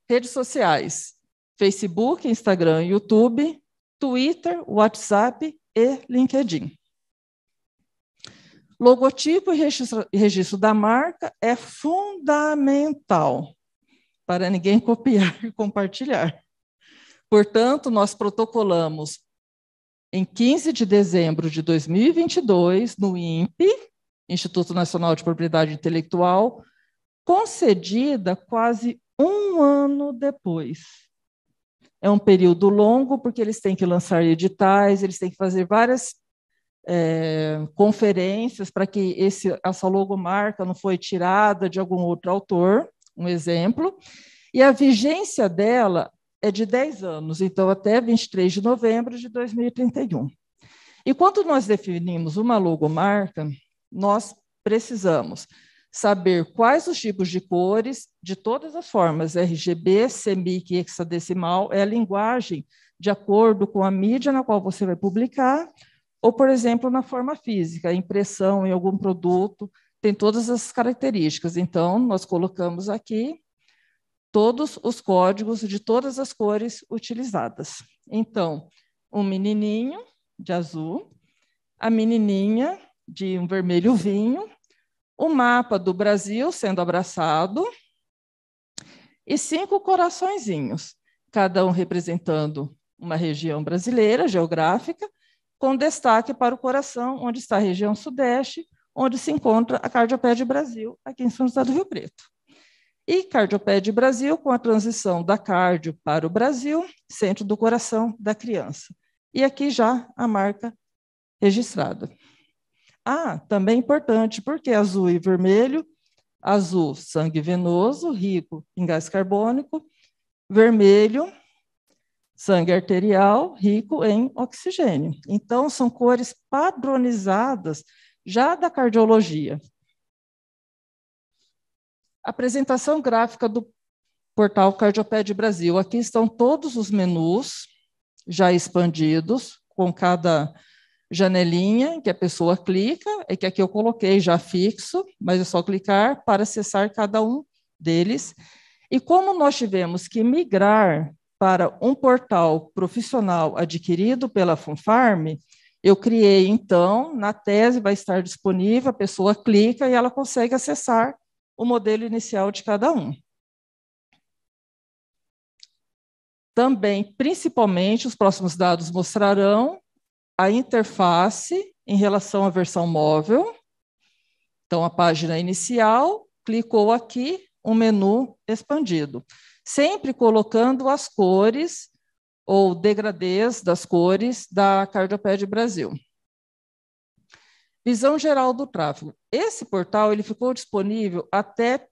Redes sociais: Facebook, Instagram, YouTube, Twitter, WhatsApp e LinkedIn. Logotipo e registro da marca é fundamental para ninguém copiar e compartilhar. Portanto, nós protocolamos em 15 de dezembro de 2022, no INPE, Instituto Nacional de Propriedade Intelectual, concedida quase 1 ano depois. É um período longo, porque eles têm que lançar editais, eles têm que fazer várias conferências para que essa logomarca não foi tirada de algum outro autor, um exemplo, e a vigência dela é de 10 anos, então até 23 de novembro de 2031. E quando nós definimos uma logomarca, nós precisamos saber quais os tipos de cores, de todas as formas, RGB, CMYK e hexadecimal, é a linguagem de acordo com a mídia na qual você vai publicar, ou, por exemplo, na forma física, impressão em algum produto, tem todas essas características. Então, nós colocamos aqui todos os códigos de todas as cores utilizadas. Então, um menininho de azul, a menininha de um vermelho vinho, o mapa do Brasil sendo abraçado e 5 coraçõezinhos, cada um representando uma região brasileira, geográfica, com destaque para o coração, onde está a região sudeste, onde se encontra a Cardiopédia Brasil, aqui em São José do Rio Preto. E Cardiopédia Brasil, com a transição da cardio para o Brasil, centro do coração da criança. E aqui já a marca registrada. Também importante, porque azul e vermelho, azul, sangue venoso, rico em gás carbônico, vermelho, sangue arterial, rico em oxigênio. Então, são cores padronizadas já da cardiologia. Apresentação gráfica do portal Cardiopédia Brasil. Aqui estão todos os menus já expandidos, com cada janelinha que a pessoa clica, é que aqui eu coloquei já fixo, mas é só clicar para acessar cada um deles. E como nós tivemos que migrar para um portal profissional adquirido pela Funfarm, eu criei, então, na tese vai estar disponível, a pessoa clica e ela consegue acessar o modelo inicial de cada um. Também, principalmente, os próximos dados mostrarão a interface em relação à versão móvel. Então, a página inicial, clicou aqui, um menu expandido, sempre colocando as cores ou degradês das cores da Cardiopédia Brasil. Visão geral do tráfego. Esse portal ele ficou disponível até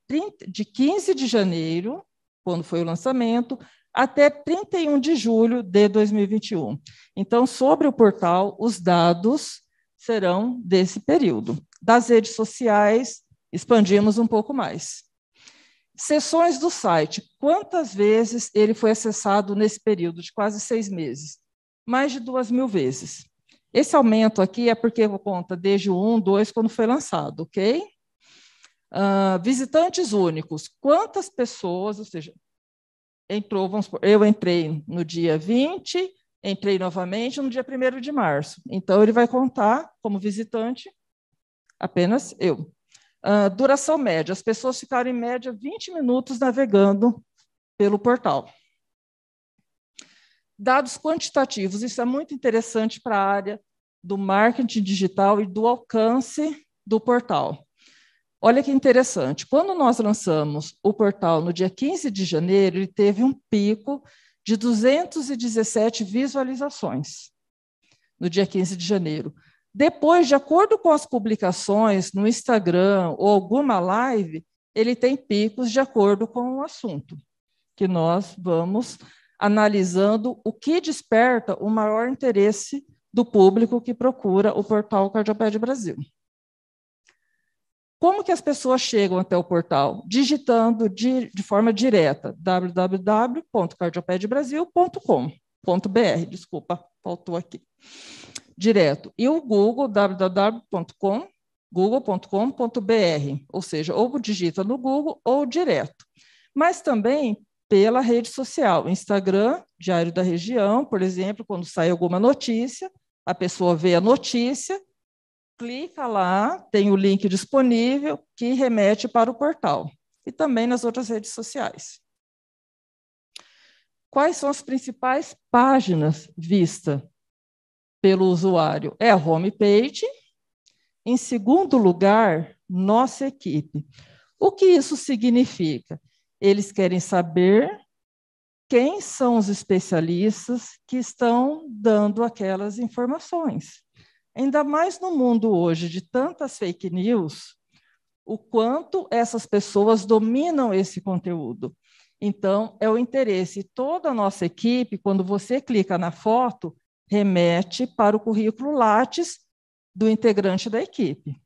de 15 de janeiro, quando foi o lançamento, até 31 de julho de 2021. Então, sobre o portal, os dados serão desse período. Das redes sociais, expandimos um pouco mais. Sessões do site. Quantas vezes ele foi acessado nesse período de quase 6 meses? Mais de 2.000 vezes. Esse aumento aqui é porque eu conta desde o 1, 2, quando foi lançado, ok? Visitantes únicos. Quantas pessoas, ou seja, entrou, vamos supor, eu entrei no dia 20, entrei novamente no dia 1º de março. Então, ele vai contar como visitante apenas eu. Duração média. As pessoas ficaram, em média, 20 minutos navegando pelo portal. Dados quantitativos. Isso é muito interessante para a área do marketing digital e do alcance do portal. Olha que interessante. Quando nós lançamos o portal no dia 15 de janeiro, ele teve um pico de 217 visualizações no dia 15 de janeiro. Depois, de acordo com as publicações no Instagram ou alguma live, ele tem picos de acordo com o assunto, que nós vamos analisando o que desperta o maior interesse do público que procura o portal Cardiopédia Brasil. Como que as pessoas chegam até o portal? Digitando de forma direta, www.cardiopediabrasil.com.br. Desculpa, faltou aqui. Direto. E o Google, www.google.com.br, ou seja, ou digita no Google ou direto. Mas também pela rede social, Instagram, Diário da Região, por exemplo, quando sai alguma notícia, a pessoa vê a notícia, clica lá, tem o link disponível que remete para o portal. E também nas outras redes sociais. Quais são as principais páginas vistas pelo usuário? É a homepage. Em segundo lugar, nossa equipe. O que isso significa? Eles querem saber quem são os especialistas que estão dando aquelas informações. Ainda mais no mundo hoje de tantas fake news, o quanto essas pessoas dominam esse conteúdo. Então, é o interesse. Toda a nossa equipe, quando você clica na foto, remete para o currículo Lattes do integrante da equipe.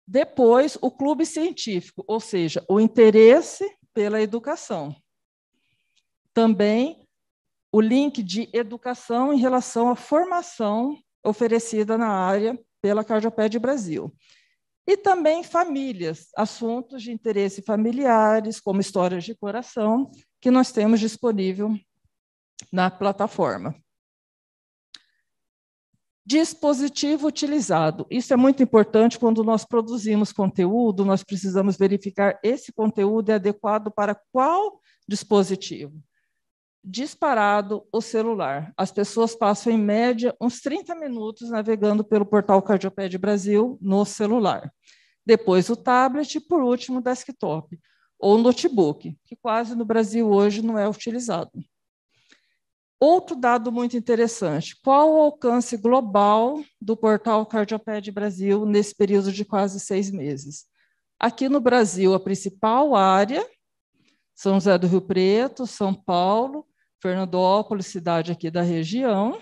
Depois, o clube científico, ou seja, o interesse pela educação. Também o link de educação em relação à formação oferecida na área pela Cardioped Brasil. E também famílias, assuntos de interesse familiares, como histórias de coração, que nós temos disponível na plataforma. Dispositivo utilizado. Isso é muito importante quando nós produzimos conteúdo, nós precisamos verificar esse conteúdo é adequado para qual dispositivo. Disparado o celular. As pessoas passam, em média, uns 30 minutos navegando pelo portal Cardioped Brasil no celular. Depois o tablet e, por último, o desktop, ou notebook, que quase no Brasil hoje não é utilizado. Outro dado muito interessante, qual o alcance global do portal Cardioped Brasil nesse período de quase 6 meses? Aqui no Brasil, a principal área, São José do Rio Preto, São Paulo, Fernandópolis, cidade aqui da região.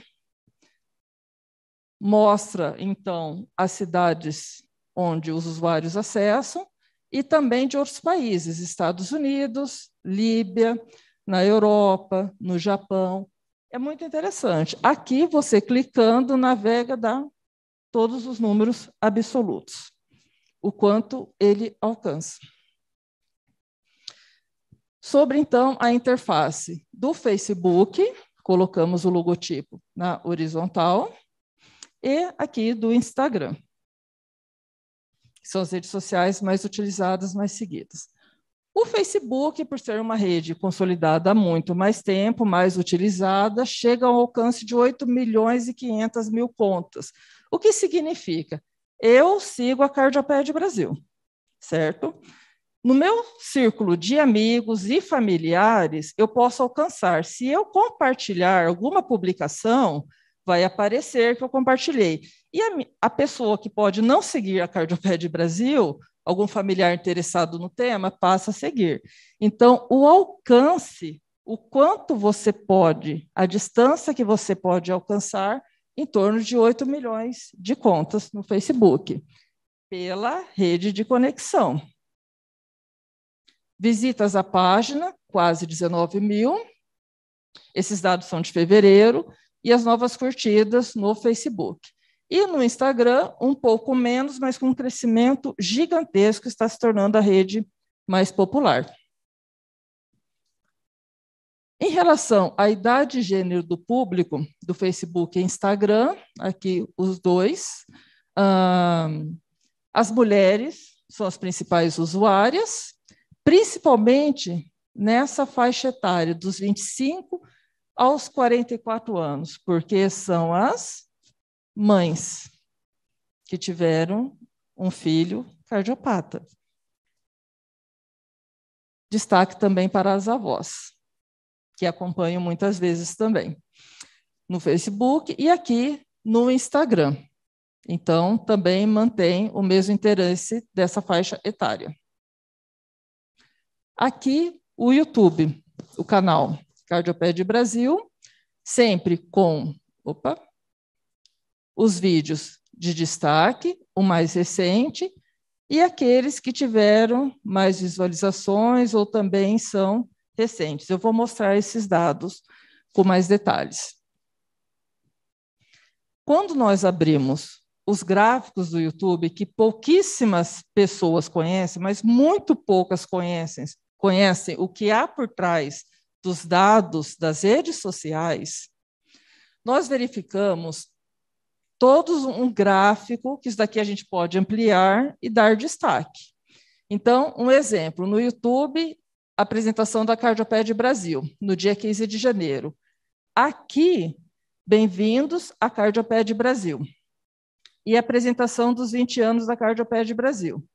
Mostra, então, as cidades onde os usuários acessam e também de outros países, Estados Unidos, Líbia, na Europa, no Japão. É muito interessante. Aqui, você clicando, navega, dá todos os números absolutos, o quanto ele alcança. Sobre, então, a interface do Facebook, colocamos o logotipo na horizontal, e aqui do Instagram, que são as redes sociais mais utilizadas, mais seguidas. O Facebook, por ser uma rede consolidada há muito mais tempo, mais utilizada, chega ao alcance de 8.500.000 contas. O que significa? Eu sigo a Cardioped Brasil, certo? No meu círculo de amigos e familiares, eu posso alcançar. Se eu compartilhar alguma publicação, vai aparecer que eu compartilhei. E a pessoa que pode não seguir a Cardioped Brasil, algum familiar interessado no tema, passa a seguir. Então, o alcance, o quanto você pode, a distância que você pode alcançar, em torno de 8 milhões de contas no Facebook, pela rede de conexão. Visitas à página, quase 19 mil. Esses dados são de fevereiro. E as novas curtidas no Facebook. E no Instagram, um pouco menos, mas com um crescimento gigantesco, está se tornando a rede mais popular. Em relação à idade e gênero do público, do Facebook e Instagram, aqui os dois, as mulheres são as principais usuárias, principalmente nessa faixa etária, dos 25 aos 44 anos, porque são as mães que tiveram um filho cardiopata. Destaque também para as avós, que acompanham muitas vezes também no Facebook e aqui no Instagram. Então, também mantém o mesmo interesse dessa faixa etária. Aqui, o YouTube, o canal Cardioped Brasil, sempre com os vídeos de destaque, o mais recente, e aqueles que tiveram mais visualizações ou também são recentes. Eu vou mostrar esses dados com mais detalhes. Quando nós abrimos os gráficos do YouTube, que pouquíssimas pessoas conhecem, mas muito poucas conhecem o que há por trás dos dados das redes sociais, nós verificamos todos um gráfico, que isso daqui a gente pode ampliar e dar destaque. Então, um exemplo, no YouTube, a apresentação da Cardioped Brasil, no dia 15 de janeiro. Aqui, bem-vindos à Cardioped Brasil. E a apresentação dos 20 anos da Cardioped Brasil,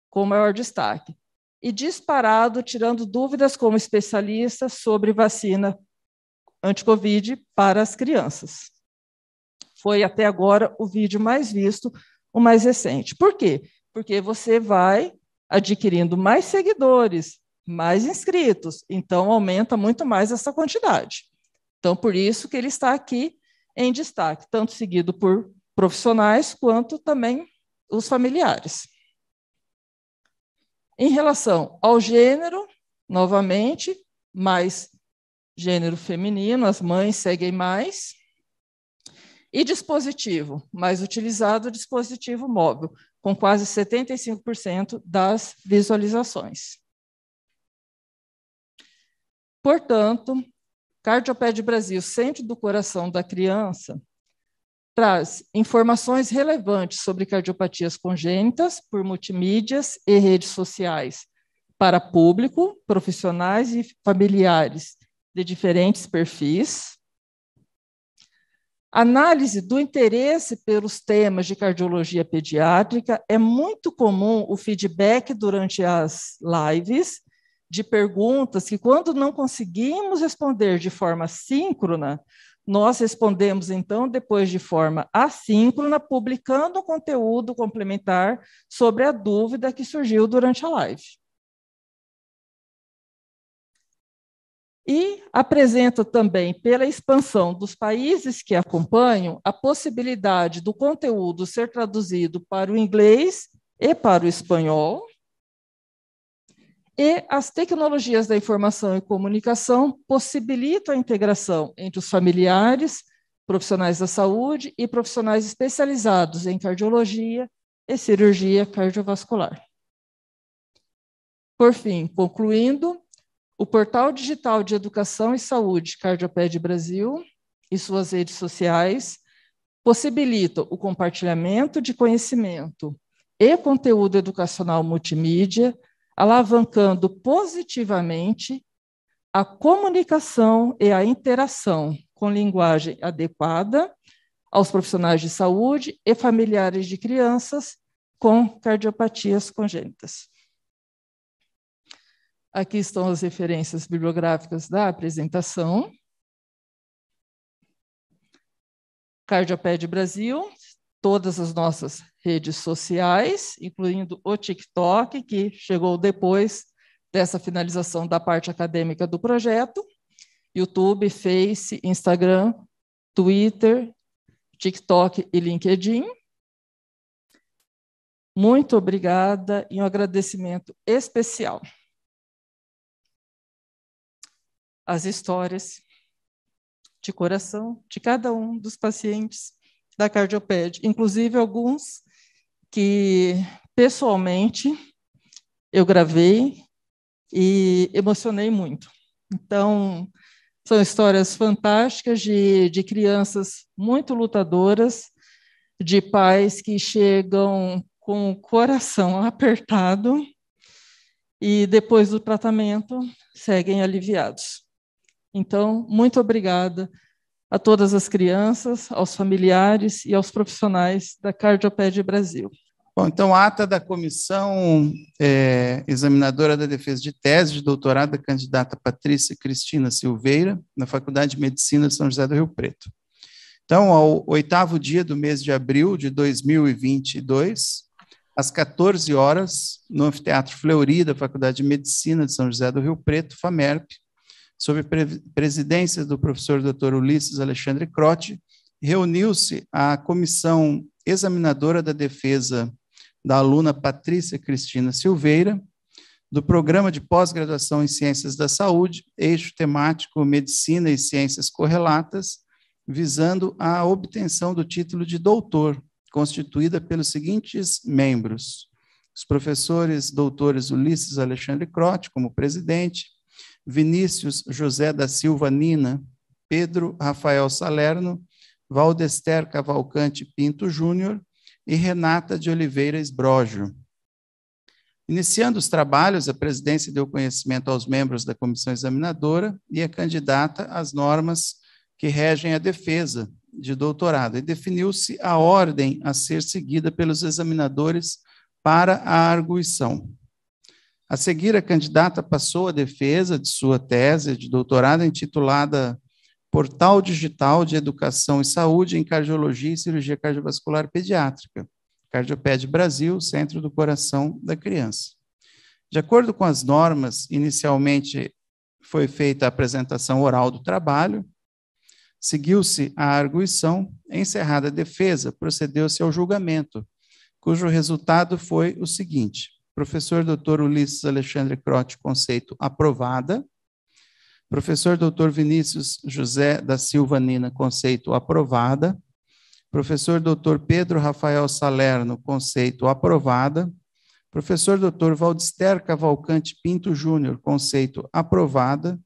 com maior destaque. E disparado, tirando dúvidas como especialista sobre vacina anti-Covid para as crianças. Foi até agora o vídeo mais visto, o mais recente. Por quê? Porque você vai adquirindo mais seguidores, mais inscritos, então aumenta muito mais essa quantidade. Então, por isso que ele está aqui em destaque, tanto seguido por profissionais quanto também os familiares. Em relação ao gênero, novamente, mais gênero feminino, as mães seguem mais. E dispositivo, mais utilizado o dispositivo móvel, com quase 75% das visualizações. Portanto, Cardioped Brasil, Centro do Coração da Criança, traz informações relevantes sobre cardiopatias congênitas por multimídias e redes sociais para público, profissionais e familiares de diferentes perfis. Análise do interesse pelos temas de cardiologia pediátrica. É muito comum o feedback durante as lives de perguntas que, quando não conseguimos responder de forma síncrona, nós respondemos, então, depois de forma assíncrona, publicando conteúdo complementar sobre a dúvida que surgiu durante a live. E apresenta também, pela expansão dos países que acompanham, a possibilidade do conteúdo ser traduzido para o inglês e para o espanhol. E as tecnologias da informação e comunicação possibilitam a integração entre os familiares, profissionais da saúde e profissionais especializados em cardiologia e cirurgia cardiovascular. Por fim, concluindo, o Portal Digital de Educação e Saúde Cardioped Brasil e suas redes sociais possibilitam o compartilhamento de conhecimento e conteúdo educacional multimídia, alavancando positivamente a comunicação e a interação com linguagem adequada aos profissionais de saúde e familiares de crianças com cardiopatias congênitas. Aqui estão as referências bibliográficas da apresentação. Cardioped Brasil, todas as nossas redes sociais, incluindo o TikTok, que chegou depois dessa finalização da parte acadêmica do projeto, YouTube, Face, Instagram, Twitter, TikTok e LinkedIn. Muito obrigada e um agradecimento especial. As histórias de coração de cada um dos pacientes da Cardioped, inclusive alguns que, pessoalmente, eu gravei e emocionei muito. Então, são histórias fantásticas de crianças muito lutadoras, de pais que chegam com o coração apertado e, depois do tratamento, seguem aliviados. Então, muito obrigada a todas as crianças, aos familiares e aos profissionais da Cardioped Brasil. Bom, então, ata da comissão examinadora da defesa de tese de doutorado da candidata Patrícia Cristina Silveira, na Faculdade de Medicina de São José do Rio Preto. Então, ao 8º dia do mês de abril de 2022, às 14 horas, no Anfiteatro Fleury da Faculdade de Medicina de São José do Rio Preto, FAMERP, sob presidência do professor Dr. Ulisses Alexandre Crotti, reuniu-se a comissão examinadora da defesa da aluna Patrícia Cristina Silveira, do Programa de Pós-Graduação em Ciências da Saúde, eixo temático Medicina e Ciências Correlatas, visando a obtenção do título de doutor, constituída pelos seguintes membros: os professores doutores Ulisses Alexandre Crotti, como presidente, Vinícius José da Silva Nina, Pedro Rafael Salerno, Valdester Cavalcante Pinto Júnior e Renata de Oliveira Esbrógio. Iniciando os trabalhos, a presidência deu conhecimento aos membros da comissão examinadora e a candidata às normas que regem a defesa de doutorado, e definiu-se a ordem a ser seguida pelos examinadores para a arguição. A seguir, a candidata passou a defesa de sua tese de doutorado intitulada Portal Digital de Educação e Saúde em Cardiologia e Cirurgia Cardiovascular Pediátrica, Cardioped Brasil, Centro do Coração da Criança. De acordo com as normas, inicialmente foi feita a apresentação oral do trabalho, seguiu-se a arguição, encerrada a defesa, procedeu-se ao julgamento, cujo resultado foi o seguinte: professor Dr. Ulisses Alexandre Crotti, conceito aprovada. Professor Dr. Vinícius José da Silva Nina, conceito aprovada. Professor Dr. Pedro Rafael Salerno, conceito aprovada. Professor Dr. Valdister Cavalcante Pinto Júnior, conceito aprovada.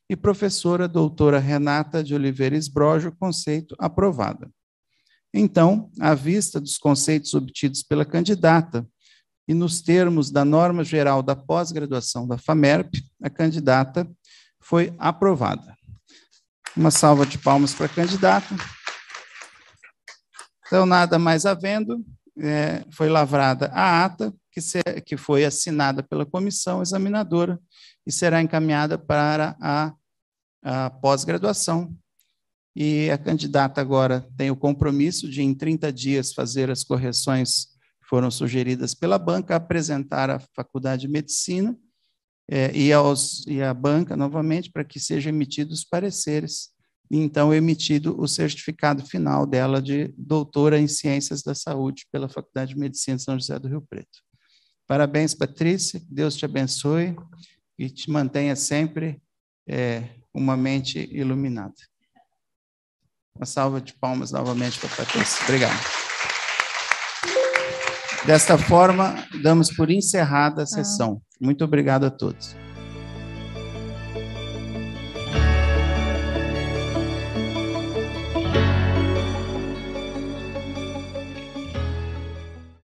E professora doutora Renata de Oliveira Esbrojo, conceito aprovada. Então, à vista dos conceitos obtidos pela candidata e nos termos da norma geral da pós-graduação da FAMERP, a candidata foi aprovada. Uma salva de palmas para a candidata. Então, nada mais havendo, foi lavrada a ata, que foi assinada pela comissão examinadora e será encaminhada para a pós-graduação. E a candidata agora tem o compromisso de, em 30 dias, fazer as correções que foram sugeridas pela banca, apresentar à Faculdade de Medicina e à banca, novamente, para que sejam emitidos os pareceres, e então emitido o certificado final dela de doutora em Ciências da Saúde pela Faculdade de Medicina de São José do Rio Preto. Parabéns, Patrícia, Deus te abençoe e te mantenha sempre uma mente iluminada. Uma salva de palmas novamente para a Patrícia. Obrigado. Desta forma, damos por encerrada a sessão. Muito obrigado a todos.